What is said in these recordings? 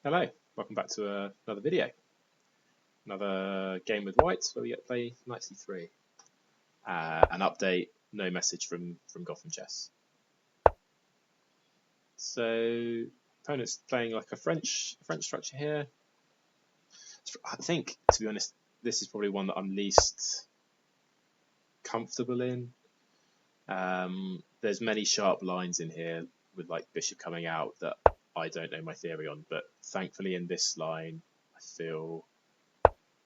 Hello, welcome back to another video. Another game with whites where we get to play knight c3. An update, no message from Gotham Chess. So opponent's playing like a French structure here. I think, to be honest, this is probably one that I'm least comfortable in. There's many sharp lines in here with like bishop coming out that I don't know my theory on, but thankfully in this line I feel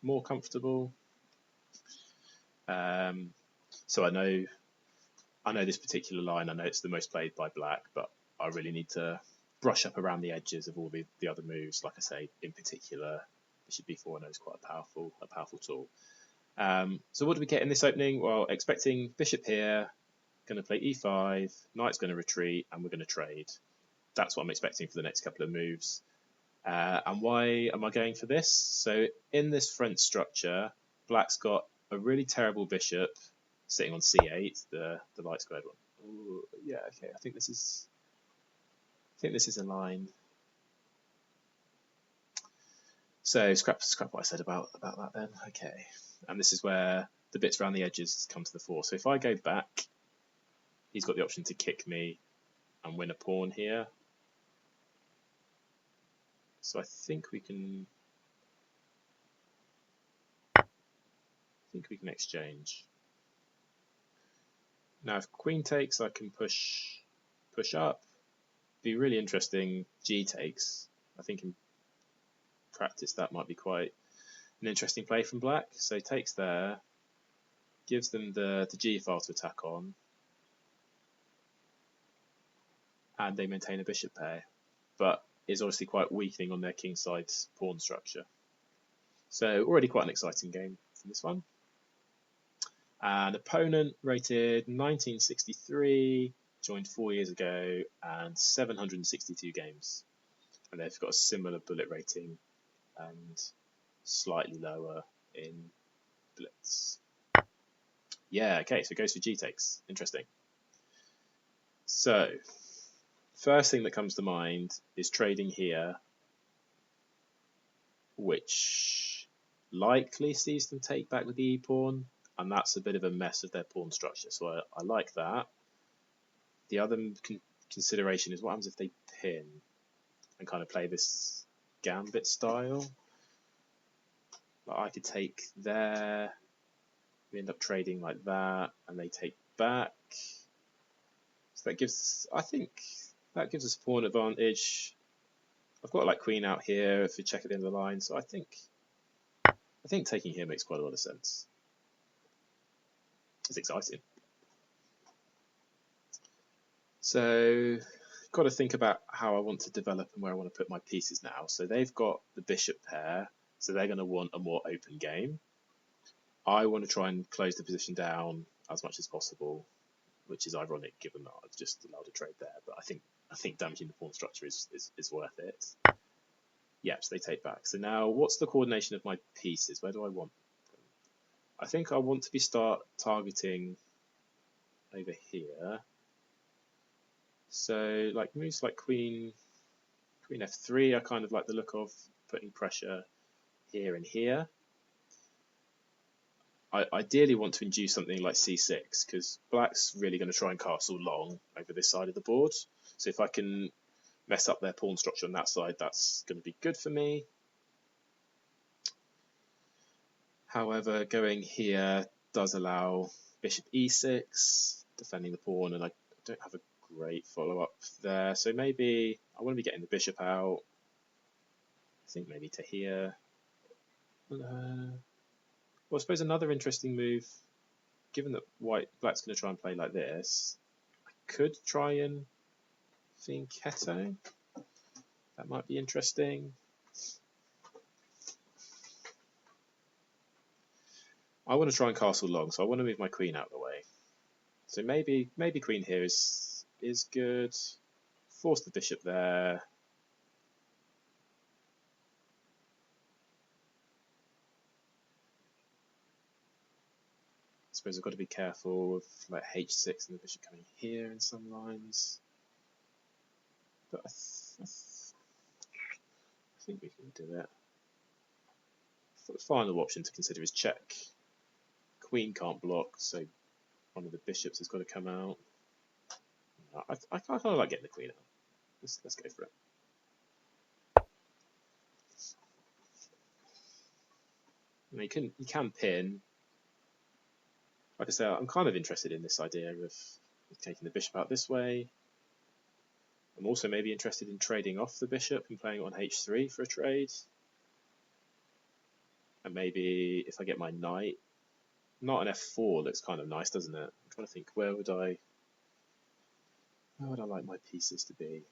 more comfortable. So I know this particular line. I know it's the most played by black, but I really need to brush up around the edges of all the other moves. Like I say, in particular, bishop b4 I know is quite a powerful tool. So what do we get in this opening? Well, expecting bishop here, going to play e5, knight's going to retreat, and we're going to trade. That's what I'm expecting for the next couple of moves. And why am I going for this? So in this French structure, black's got a really terrible bishop sitting on c8, the light squared one. Ooh, yeah, okay. I think this is in line. So scrap what I said about that then. Okay, and this is where the bits around the edges come to the fore. So if I go back, he's got the option to kick me and win a pawn here. So I think we can exchange. Now if queen takes, I can push up. Be really interesting. G takes. I think in practice that might be quite an interesting play from black. So takes there, gives them the G file to attack on, and they maintain a bishop pair, but is obviously quite weakening on their kingside pawn structure. So already quite an exciting game from this one. An opponent rated 1963, joined 4 years ago, and 762 games. And they've got a similar bullet rating and slightly lower in blitz. Yeah, okay, so it goes for G takes. Interesting. So, first thing that comes to mind is trading here, which likely sees them take back with the e-pawn, and that's a bit of a mess of their pawn structure, so I like that. The other consideration is what happens if they pin and kind of play this gambit style. Like I could take there, we end up trading like that, and they take back. So that gives, I think, that gives us a pawn advantage. I've got like queen out here if we check at the end of the line, so I think taking here makes quite a lot of sense. It's exciting. So, got to think about how I want to develop and where I want to put my pieces now. So they've got the bishop pair, so they're going to want a more open game. I want to try and close the position down as much as possible, which is ironic given that I've just allowed a trade there. But I think damaging the pawn structure is worth it. Yeah, so they take back. So now, what's the coordination of my pieces? Where do I want them? I think I want to start targeting over here. So like moves like queen f3, I kind of like the look of putting pressure here and here. I ideally want to induce something like c6 because black's really going to try and castle long over this side of the board. So if I can mess up their pawn structure on that side, that's going to be good for me. However, going here does allow bishop e6, defending the pawn, and I don't have a great follow-up there. So maybe I want to be getting the bishop out. I think maybe to here. Well, I suppose another interesting move, given that black's going to try and play like this, I could try and fianchetto. That might be interesting. I want to try and castle long, so I want to move my queen out of the way. So maybe queen here is good. Force the bishop there. I suppose I've got to be careful of like h6 and the bishop coming here in some lines. But I think we can do it. The final option to consider is check. Queen can't block, so one of the bishops has got to come out. I kind of like getting the queen out. Let's go for it. You can pin. Like I say, I'm kind of interested in this idea of taking the bishop out this way. I'm also maybe interested in trading off the bishop and playing it on h3 for a trade. And maybe if I get my knight, not an f4 looks kind of nice, doesn't it? I'm trying to think, where would I like my pieces to be?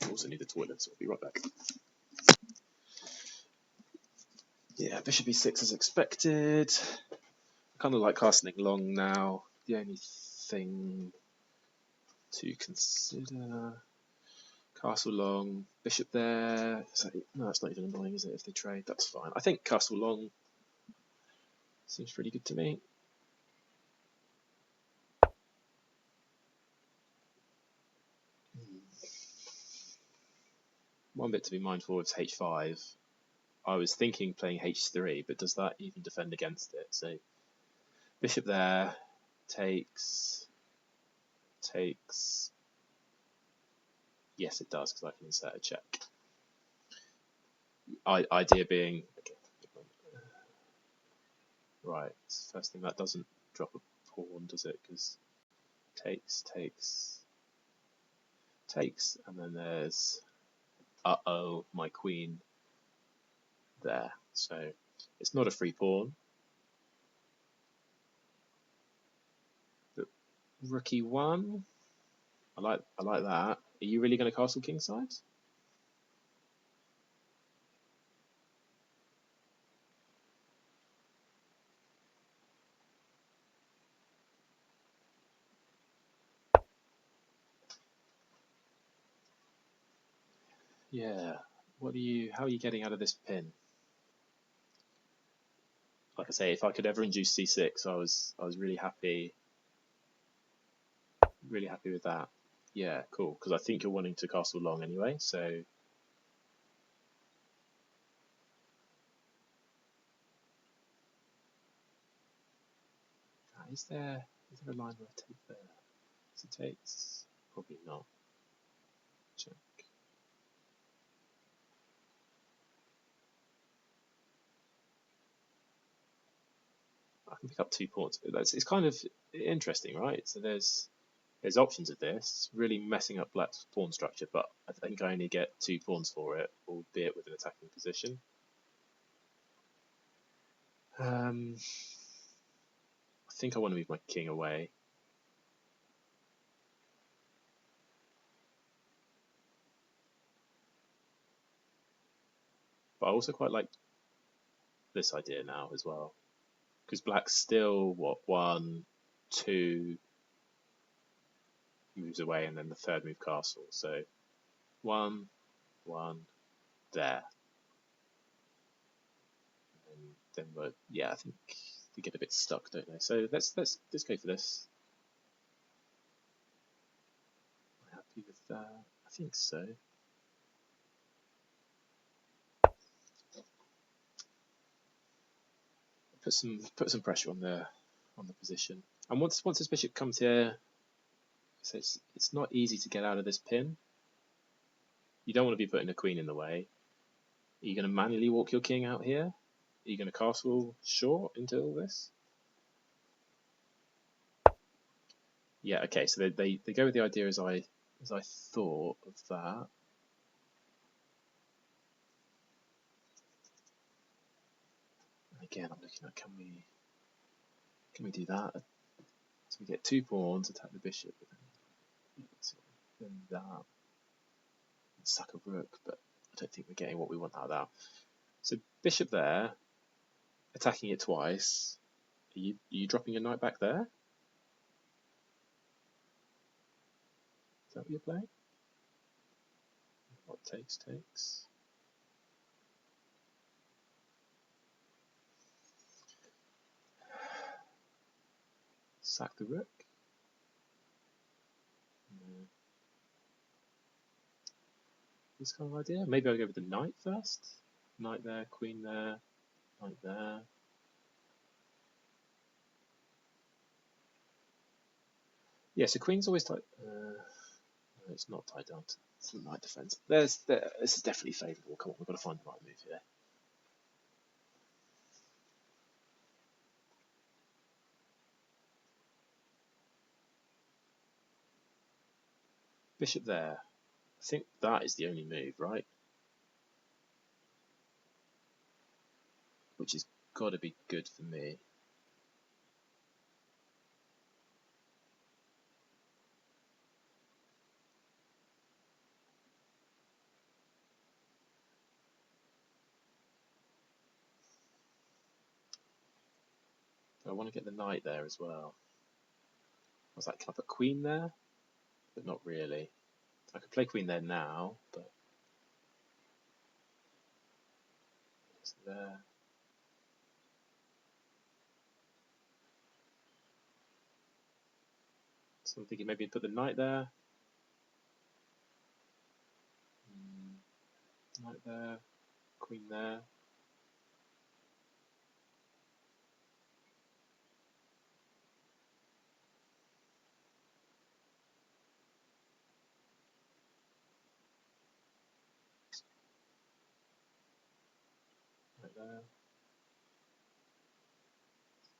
I also need the toilet, so I'll be right back. Yeah, bishop e6 as expected. I kind of like castling long now. The only thing to consider, castle long, bishop there. No, it's not even annoying, is it? If they trade, that's fine. I think castle long seems pretty good to me. One bit to be mindful of is h5. I was thinking playing h3, but does that even defend against it? So bishop there, takes. Yes, it does, because I can insert a check. Idea being, okay, right, first thing, that doesn't drop a pawn, does it? Because takes, and then there's, uh-oh, my queen there. So it's not a free pawn. But rook e1, I like that. Are you really going to castle kingside? Yeah. How are you getting out of this pin? Like I say, if I could ever induce c6, I was really happy. Really happy with that. Yeah, cool. Because I think you're wanting to castle long anyway, so. Is there a line where I take there? So it takes, probably not. Check. I can pick up 2 pawns. It's kind of interesting, right? So there's options of this, really messing up black's pawn structure, but I think I only get 2 pawns for it, albeit with an attacking position. I think I want to move my king away. But I also quite like this idea now as well. Because black's still, 1, 2 moves away, and then the third move castle. So 1, 1, there. And then I think they get a bit stuck, don't they? So let's go for this. I'm happy with that. I think so. Put some pressure on the position. And once this bishop comes here, so it's not easy to get out of this pin. You don't want to be putting a queen in the way. Are you going to manually walk your king out here? Are you going to castle short into all this? Yeah, okay, so they go with the idea as I thought of that. Again, I'm looking at, can we do that? So we get 2 pawns, attack the bishop, then that, and sack a rook, but I don't think we're getting what we want out of that. So bishop there, attacking it twice. Are you dropping your knight back there? Is that what you're playing? What takes? Sack the rook. No. This kind of idea. Maybe I'll go with the knight first. Knight there, queen there, knight there. Yeah, so queen's always tied. It's not tied down to the knight defense. This is definitely favourable. Come on, we've got to find the right move here. Bishop there. I think that is the only move, right? Which has got to be good for me. I want to get the knight there as well. What's that? Can I put queen there? But not really. I could play queen there now, but it's there. So I'm thinking maybe put the knight there. Knight there, queen there. Right there.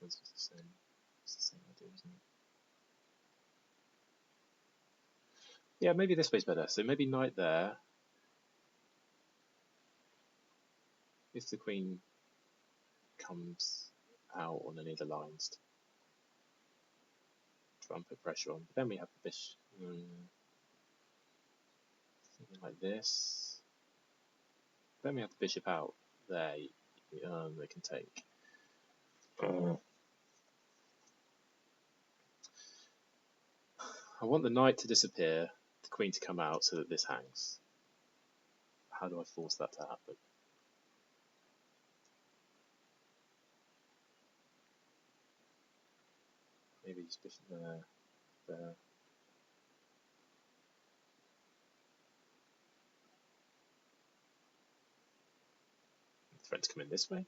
It's the same. It's the same idea, isn't it? Yeah, maybe this way's better. So maybe knight there. If the queen comes out on any of the lines, try and put pressure on. But then we have the bishop. Something like this. Then we have the bishop out there. They can take. I want the knight to disappear, the queen to come out so that this hangs. How do I force that to happen? Maybe just bishop there, there. Threat to come in this way.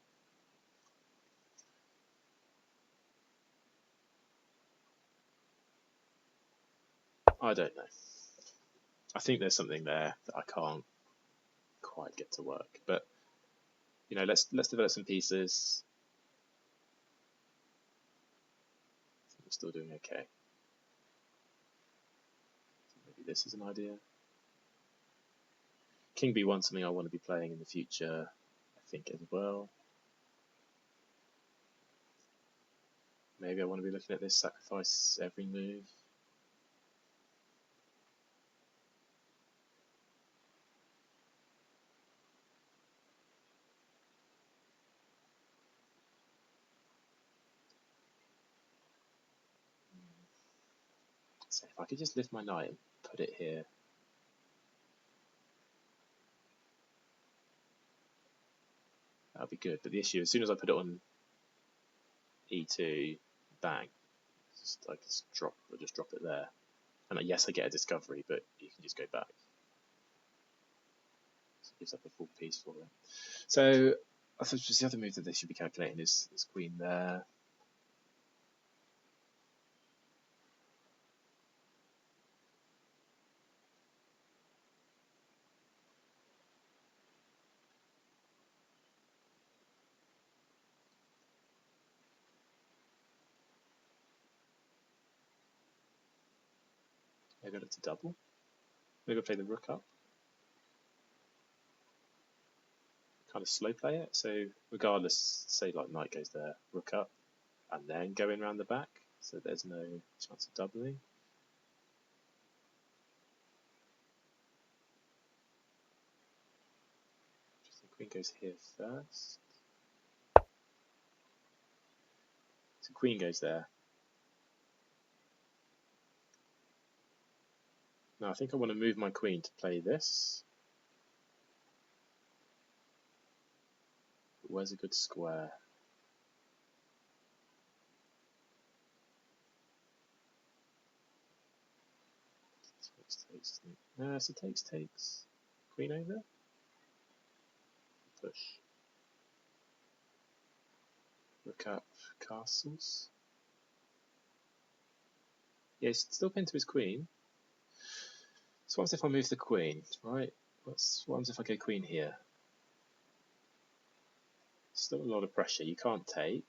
I don't know. I think there's something there that I can't quite get to work. But you know, let's develop some pieces. I think we're still doing okay. Maybe this is an idea. King B1 something I want to be playing in the future, I think, as well. Maybe I want to be looking at this sacrifice every move. So if I could just lift my knight and put it here. That would be good. But the issue, as soon as I put it on E2, bang, I just drop it there. And yes, I get a discovery, but you can just go back. So it gives up a full piece for it. So I thought just the other move that they should be calculating is queen there. Maybe I look to double. Maybe I play the rook up. Kind of slow play it. So regardless, say like knight goes there, rook up, and then going around the back. So there's no chance of doubling. The queen goes here first. So queen goes there. Now I think I want to move my queen to play this. But where's a good square? Takes, so takes. Queen over. Push. Rook up, castles. Yeah, he's still pinned to his queen. So what happens if I move the queen, right? What happens if I go queen here? Still a lot of pressure. You can't take.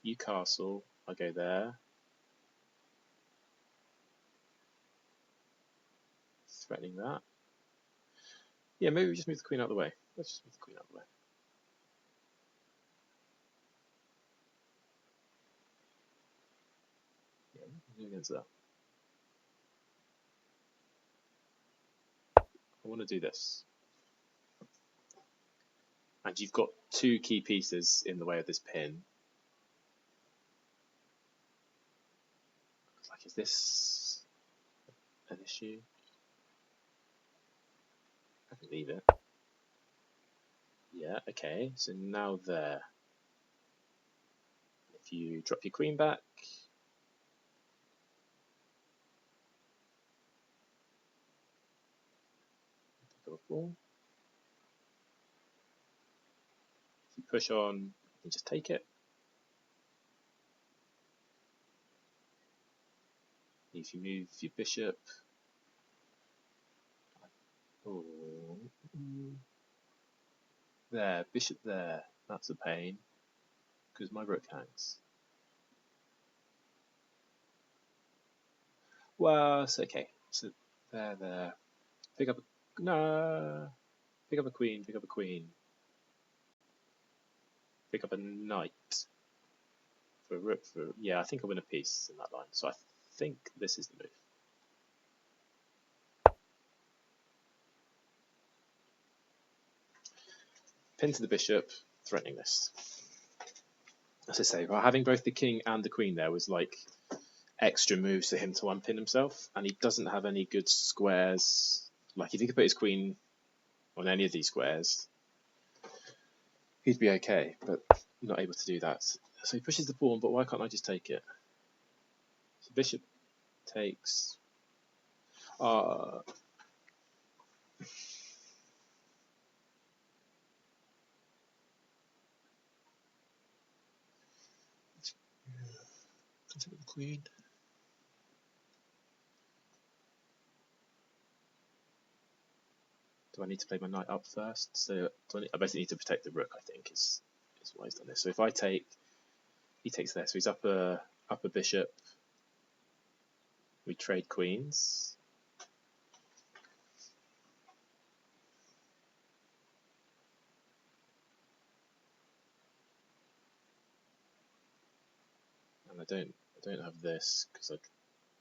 You castle. I go there. Threatening that. Yeah, maybe we just move the queen out of the way. Let's just move the queen out of the way. Yeah, what can we do against that? I want to do this. And you've got two key pieces in the way of this pin. Like, is this an issue? I can leave it. Yeah, okay, so now there. If you drop your queen back, pick up a pawn. If you push on, you just take it. If you move your bishop, oh, there, bishop there, that's a pain, because my rook hangs. Well, it's okay. So there. Pick up a, no, pick up a queen, pick up a queen. Pick up a knight for a rook for, yeah, I think I win a piece in that line. So I think this is the move. Pin to the bishop, threatening this. As I say, well, having both the king and the queen there was like extra moves for him to unpin himself, and he doesn't have any good squares. Like if he could put his queen on any of these squares, he'd be okay, but not able to do that. So he pushes the pawn, but why can't I just take it? So bishop takes. Take the queen. Do I need to play my knight up first? So I basically need to protect the rook, I think, is why he's done this. So if I take, he takes there. So he's up a bishop. We trade queens. And I don't have this because I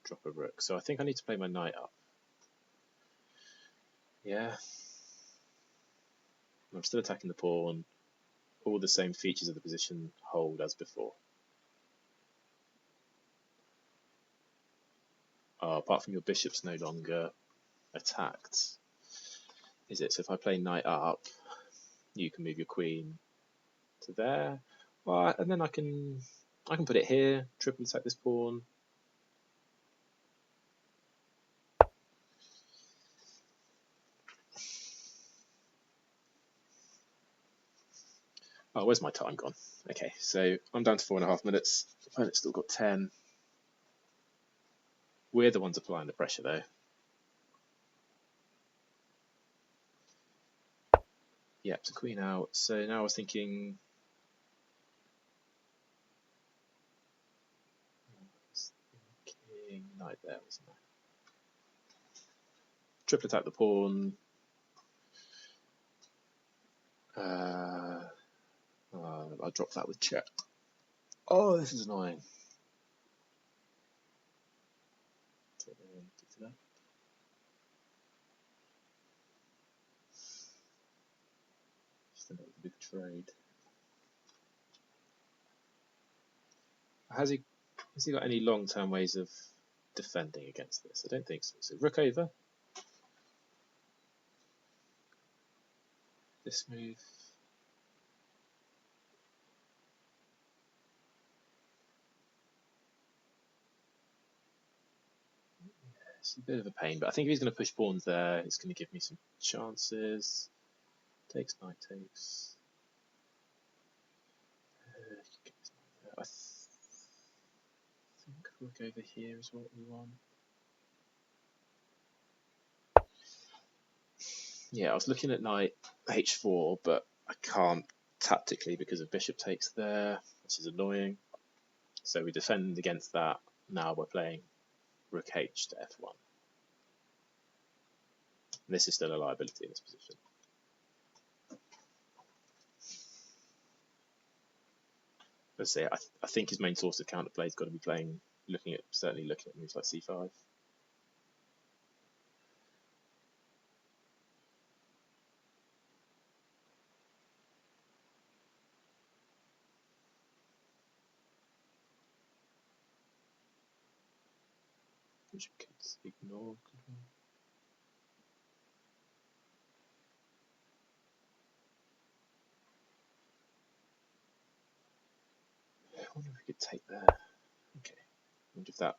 drop a rook. So I think I need to play my knight up. Yeah. I'm still attacking the pawn. All the same features of the position hold as before. Apart from your bishop's no longer attacked, is it? So if I play knight up, you can move your queen to there. Well, and then I can put it here, triple attack this pawn. Oh, where's my time gone? Okay, so I'm down to 4.5 minutes. The opponent's still got 10. We're the ones applying the pressure though. Yep, so queen out. So now I was thinking, king, knight there, wasn't I? Triple attack the pawn. I'll drop that with check. Oh, this is annoying. Just another big trade. Has he got any long-term ways of defending against this? I don't think so. So rook over. This move. It's a bit of a pain, but I think if he's going to push pawns there, it's going to give me some chances. Takes, knight takes. I think rook over here is what we want. Yeah, I was looking at knight h4, but I can't tactically because of bishop takes there, which is annoying. So we defend against that. Now we're playing rook h to f1. And this is still a liability in this position. Let's say I think his main source of counterplay has got to be certainly looking at moves like c5. Which we could ignore, could we? I wonder if we could take there. Okay. I wonder if that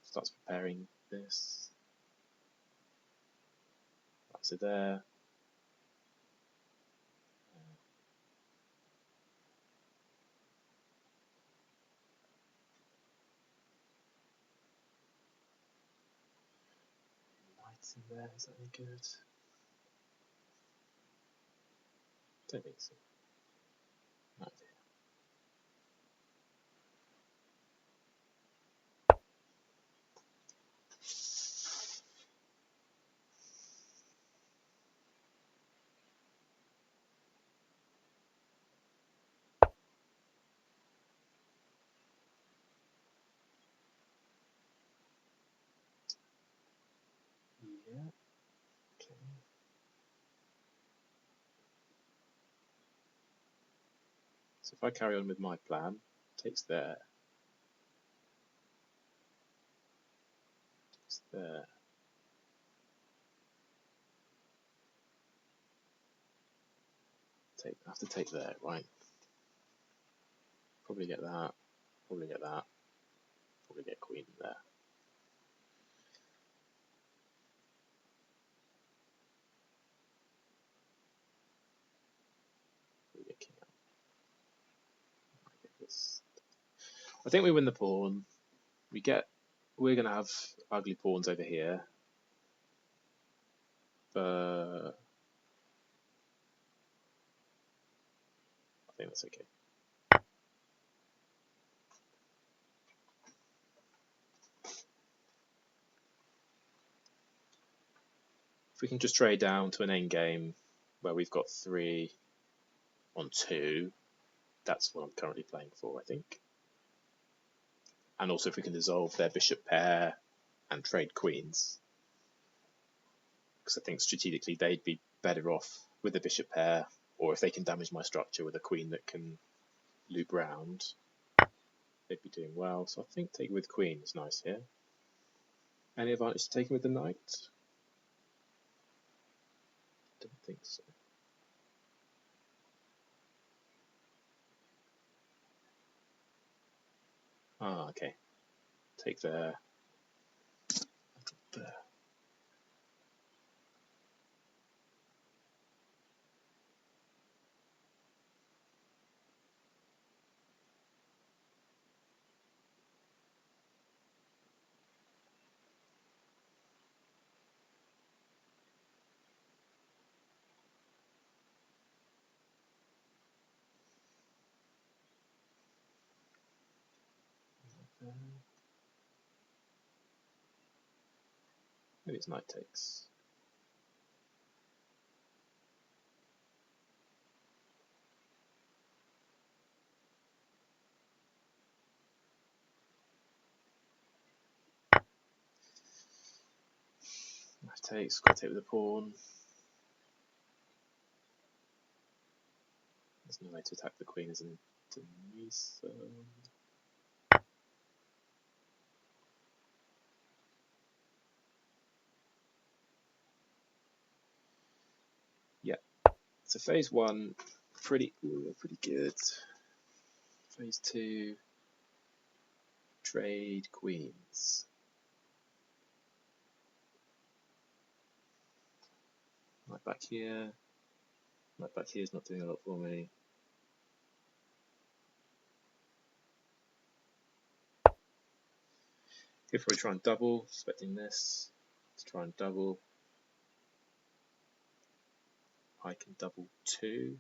starts preparing this. Right, so there. Knights in there, is that any good? Don't think so. No idea. Yeah. Okay. So if I carry on with my plan, takes there. Takes there. I have to take there, right? Probably get that. Probably get that. Probably get queen there. Probably get king out. Get this. I think we win the pawn. We're going to have ugly pawns over here. But I think that's okay. If we can just trade down to an endgame where we've got 3 on 2, that's what I'm currently playing for, I think. And also if we can dissolve their bishop pair and trade queens. Because I think strategically they'd be better off with the bishop pair, or if they can damage my structure with a queen that can loop round, they'd be doing well. So I think taking with queen is nice here. Any advantage to taking with the knight? Don't think so. Ah, okay. Take there. There. Maybe it's knight takes. Knight takes, got to take with the pawn. There's no way to attack the queen, isn't there? So yeah. So phase 1, pretty good. Phase 2, trade queens. back here. Knight back here is not doing a lot for me. He'll probably try and double, expecting this to try and double. I can double too.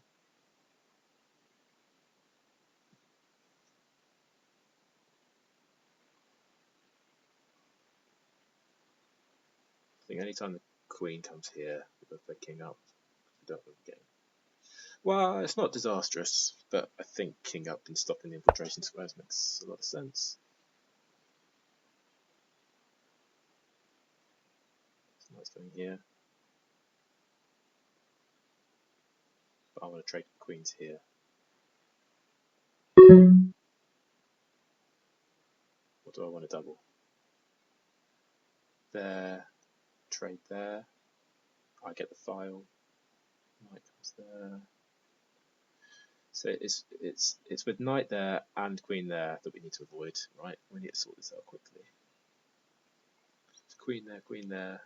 I think anytime the queen comes here, we both play king up. We don't win the game. Well, it's not disastrous, but I think king up and stopping the infiltration squares makes a lot of sense. So knight's going here. But I want to trade queens here. What do I want to double? There, trade there. I get the file. Knight comes there. So it's with knight there and queen there that we need to avoid, right? We need to sort this out quickly. It's queen there, queen there.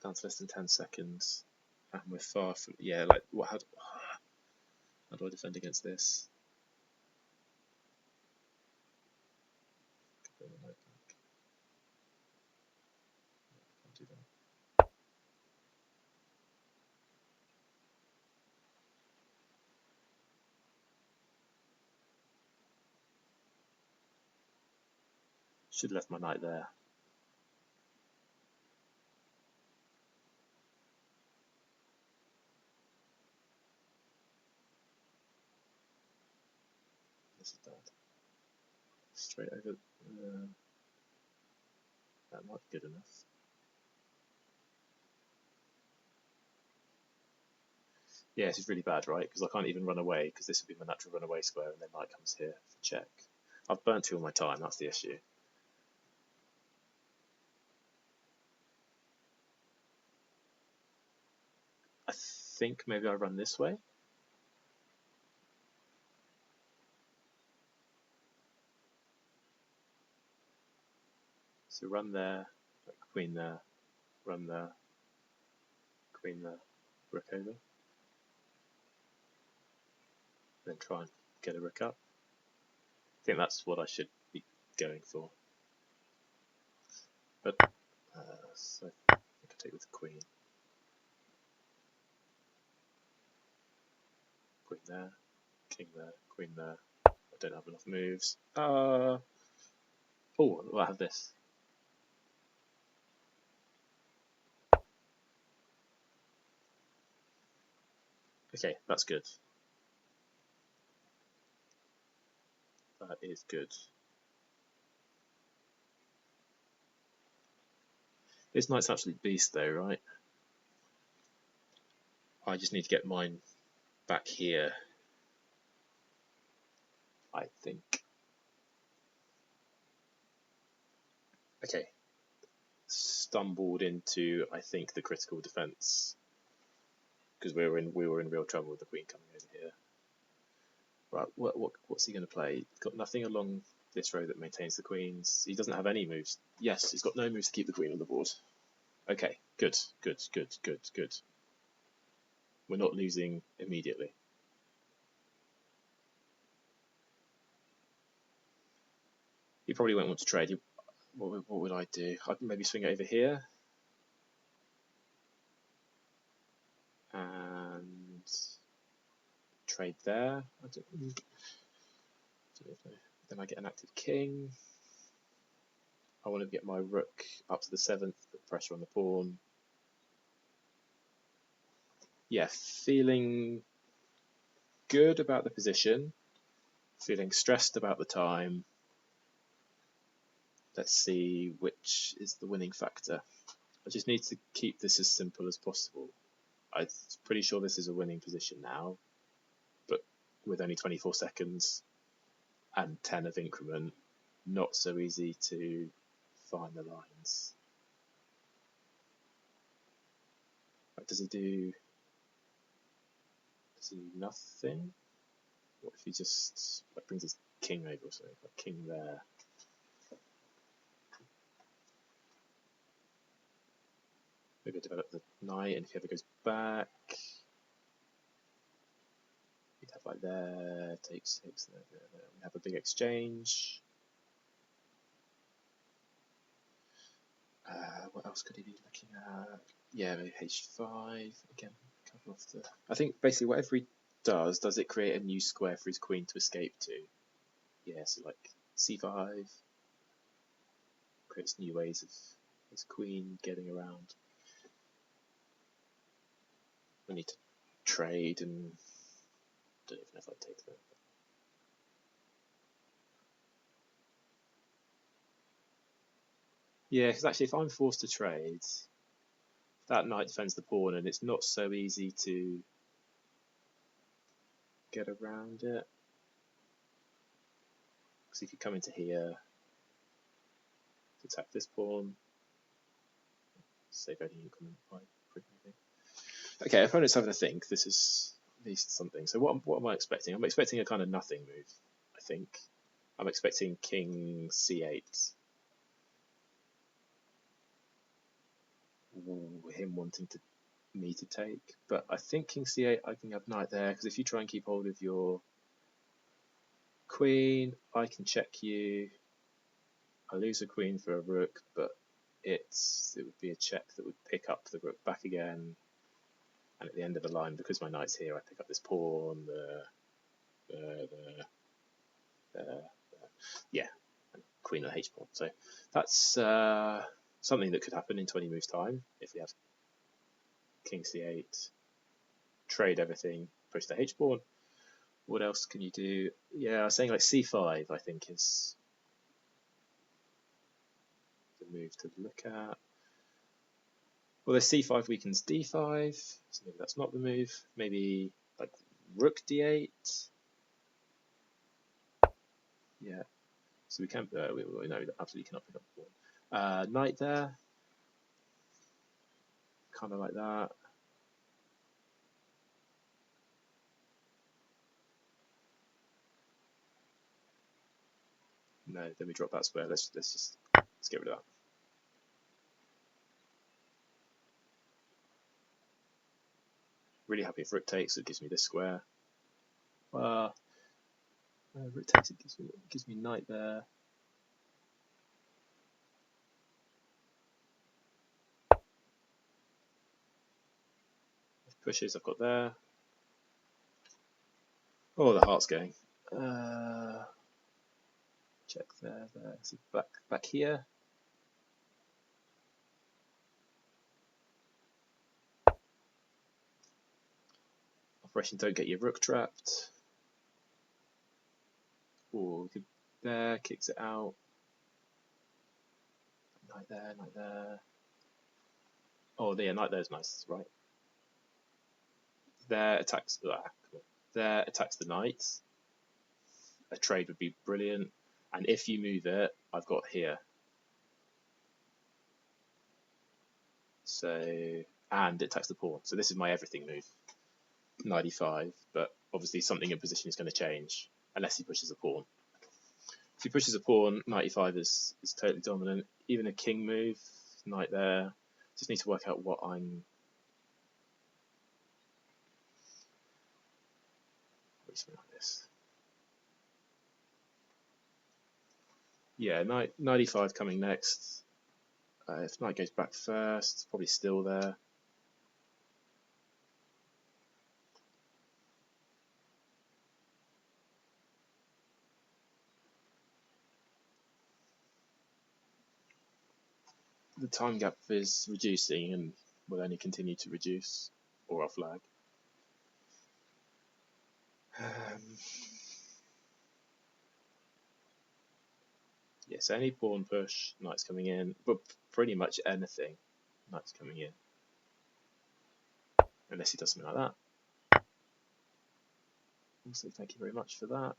Down to less than 10 seconds, and we're far from. Yeah, like what? How do I defend against this? Can't do that. Should have left my knight there. This is bad. Straight over. That might be good enough. Yeah, this is really bad, right? Because I can't even run away, because this would be my natural runaway square, and then knight comes here for check. I've burnt through all my time, that's the issue. I think maybe I run this way. So run there, queen there, run there, queen there, rook over. Then try and get a rook up. I think that's what I should be going for. But so I think I take with the queen. Queen there, king there, queen there. I don't have enough moves. Oh, I have this. Okay, that's good. That is good. This knight's absolute beast though, right? I just need to get mine back here, I think. Okay. Stumbled into, I think, the critical defense, because we were in real trouble with the queen coming over here. Right, what's he going to play? He's got nothing along this row that maintains the queens. He doesn't have any moves. Yes, he's got no moves to keep the queen on the board. Okay, good. We're not losing immediately. He probably won't want to trade. What would I do? I'd maybe swing it over here. And trade there. I don't know. Then I get an active king. I want to get my rook up to the 7th, put pressure on the pawn. Yeah, feeling good about the position, feeling stressed about the time. let's see which is the winning factor. I just need to keep this as simple as possible. I'm pretty sure this is a winning position now, but with only 24 seconds and 10 of increment, not so easy to find the lines. Does he do nothing? What if he just brings his king over or something? Like king there. Maybe develop the knight, and if he ever goes back, he'd have like there, takes 6, there. We have a big exchange. What else could he be looking at? Yeah, maybe h5 again. Cover off the. I think basically whatever he does it create a new square for his queen to escape to? Yeah, so like c5 creates new ways of his queen getting around. We need to trade, and don't even know if I'd take that. Yeah, because actually if I'm forced to trade, that knight defends the pawn and it's not so easy to get around it. Because he could come into here to attack this pawn, save any increment by maybe. Okay, opponent's having a think. This is at least something. So what am I expecting? I'm expecting a kind of nothing move, I think. I'm expecting king c8. Ooh, him wanting me to take, but I think king c8 I can have knight there, because if you try and keep hold of your queen, I can check you. I lose a queen for a rook, but it would be a check that would pick up the rook back again, and at the end of the line, because my knight's here, I pick up this pawn, yeah, queen on the h pawn. So that's something that could happen in 20 moves time if we have king c8, trade everything, push the h pawn. What else can you do? Yeah, I was saying like c5 I think is the move to look at. Well, there's c5 weakens d5, so maybe that's not the move. Maybe like rook d8. Yeah, so we can't. We know that absolutely cannot pick up the pawn. Knight there, kind of like that. No, then we drop that square. Let's get rid of that. Really happy if rook takes, it gives me this square. Rook takes, it gives me knight there. If pushes, I've got there. Oh, the heart's going. Check there. So back here. Operation don't get your rook trapped. Oh, there, kicks it out. Knight there, knight there. Oh, yeah, knight there's nice, right? There attacks. There attacks the knight. A trade would be brilliant, and if you move it, I've got here. So, and it attacks the pawn. So this is my everything move. 95, but obviously something in position is going to change unless he pushes a pawn. If he pushes a pawn, 95 is totally dominant. Even a king move, knight there. Just need to work out what I'm. Something like this. Yeah, 95 coming next. If knight goes back first, it's probably still there. The time gap is reducing and will only continue to reduce, or I'll flag. Yes, any pawn push, knight's coming in, but pretty much anything, knight's coming in. Unless he does something like that. Also, thank you very much for that.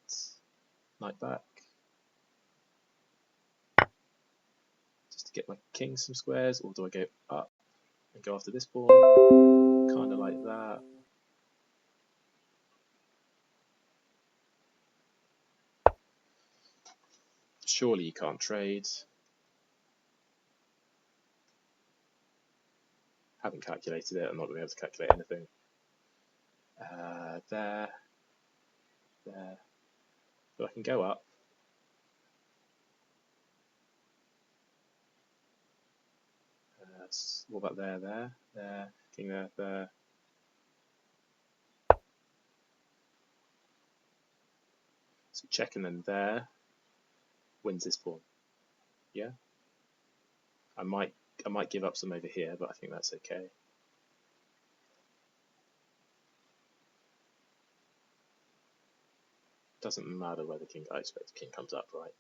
Knight back. Just to get my king some squares, or do I go up and go after this pawn? Kind of like that. Surely you can't trade. Haven't calculated it, I'm not going to be able to calculate anything. There. But I can go up. What about there, king there. So check and then there wins this pawn. Yeah. I might give up some over here, but I think that's okay. Doesn't matter where the king. I expect the king comes up, right?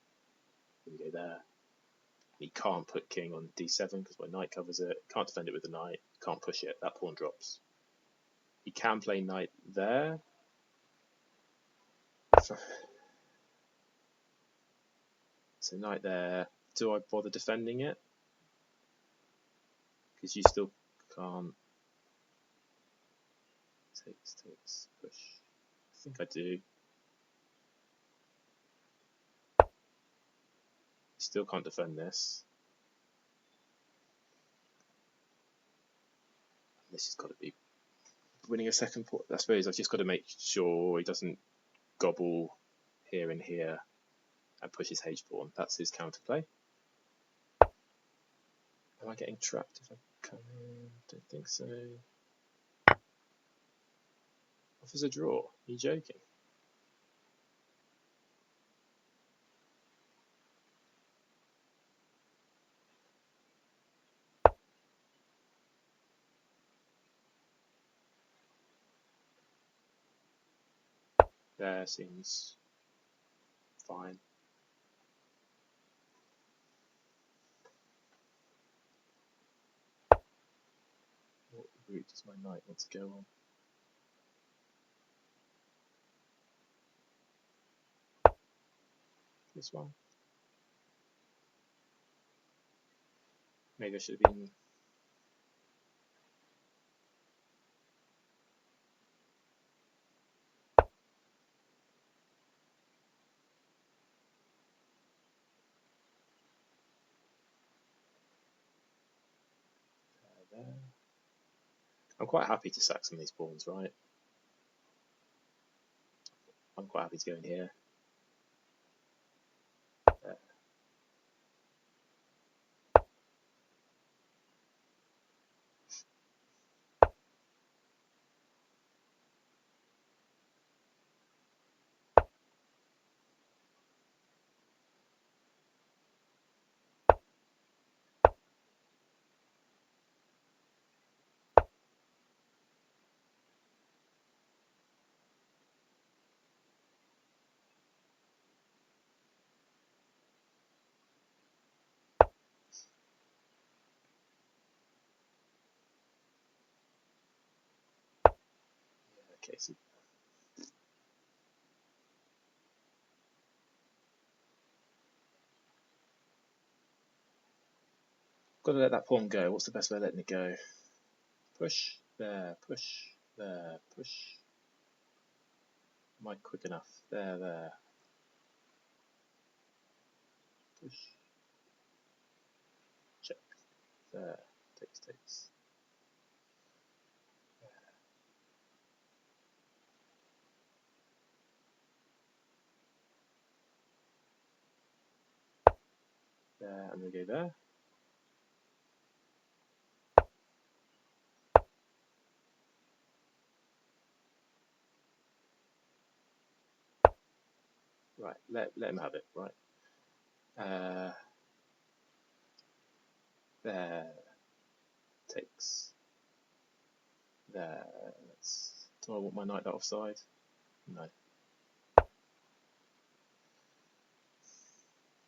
We go there. He can't put king on d7 because my knight covers it. Can't defend it with the knight. Can't push it. That pawn drops. He can play knight there. So knight there. Do I bother defending it? Because you still can't. Takes, push. I think I do. You still can't defend this. This has got to be winning a second pawn. I suppose I've just got to make sure he doesn't gobble here and here and push his H pawn. That's his counterplay. Am I getting trapped if I come in? Don't think so. Offers a draw. Are you joking? There seems fine. What route does my knight want to go on? This one. Maybe I should have been. There. I'm quite happy to sack some of these pawns, right? I'm quite happy to go in here. There. Okay, so got to let that pawn go. What's the best way of letting it go? Push, there, push, there, push. Am I quick enough? There. Push. Check. There. Takes. There, and we go there. Right, let him have it, right? There. Takes. There. Do I want my knight that offside? No.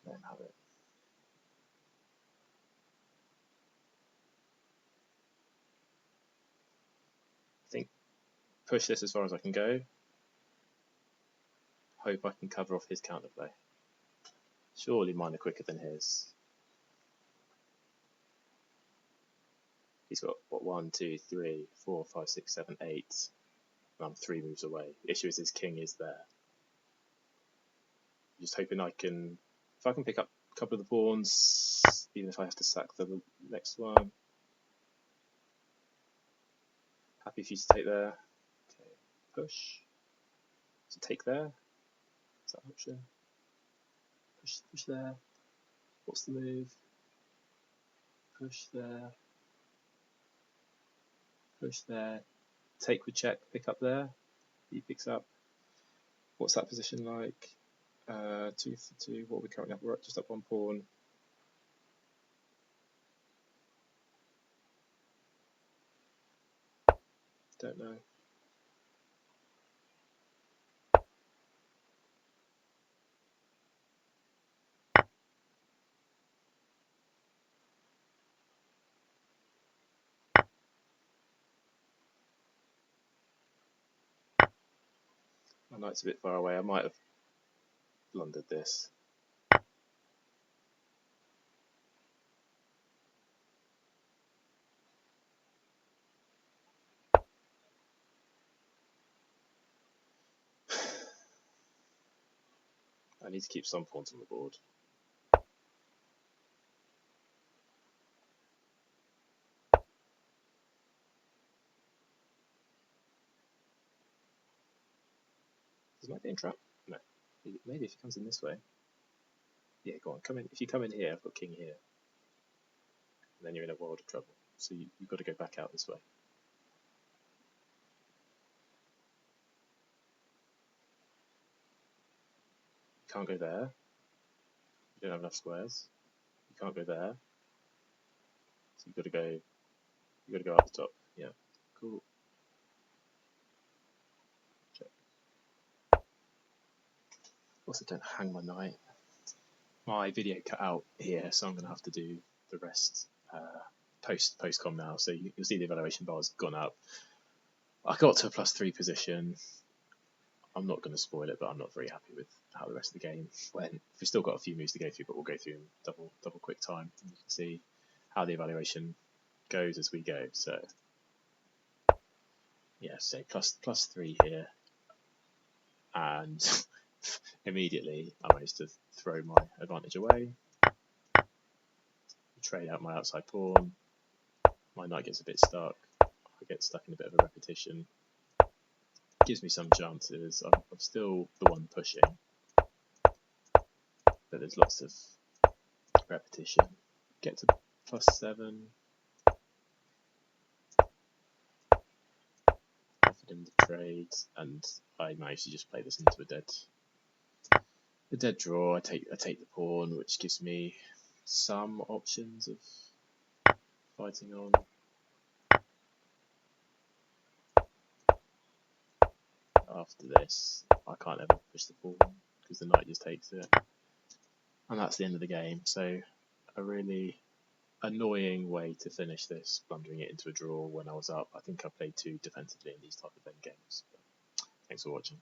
Let him have it. push this as far as I can go. Hope I can cover off his counterplay. Surely mine are quicker than his. He's got, what, 1, 2, 3, 4, 5, 6, 7, 8. And I'm 3 moves away. The issue is his king is there. Just hoping I can, if I can pick up a couple of the pawns, even if I have to sack the next one. Happy for you to take there. Okay, push. So take there. Is that an option? Push there. What's the move? Push there. Push there. Take with check. Pick up there. He picks up. What's that position like? 2 for 2. What are we currently up? We're just up 1 pawn. Don't know. My knight's a bit far away. I might have blundered this. I need to keep some pawns on the board. Is my game trapped? No. Maybe if he comes in this way. Yeah, go on, come in. If you come in here, I've got king here. And then you're in a world of trouble. So you've got to go back out this way. You can't go there. You don't have enough squares. You can't go there. So you've got to go up the top. Yeah. Cool. Check. Also don't hang my knight. My video cut out here, so I'm going to have to do the rest post-com now. So you'll see the evaluation bar's gone up. I got to a +3 position. I'm not going to spoil it, but I'm not very happy with how the rest of the game went. We've still got a few moves to go through, but we'll go through in double quick time. And you can see how the evaluation goes as we go. So yeah, say +3 here, and immediately I managed to throw my advantage away. Trade out my outside pawn. My knight gets a bit stuck. I get stuck in a bit of a repetition. Gives me some chances. I'm still the one pushing, but there's lots of repetition. Get to +7. Offered him the trade, and I managed to just play this into a dead draw. I take the pawn, which gives me some options of fighting on. After this, I can't ever push the pawn because the knight just takes it, and that's the end of the game. So a really annoying way to finish this, blundering it into a draw when I was up. I think I played too defensively in these type of end games. Thanks for watching.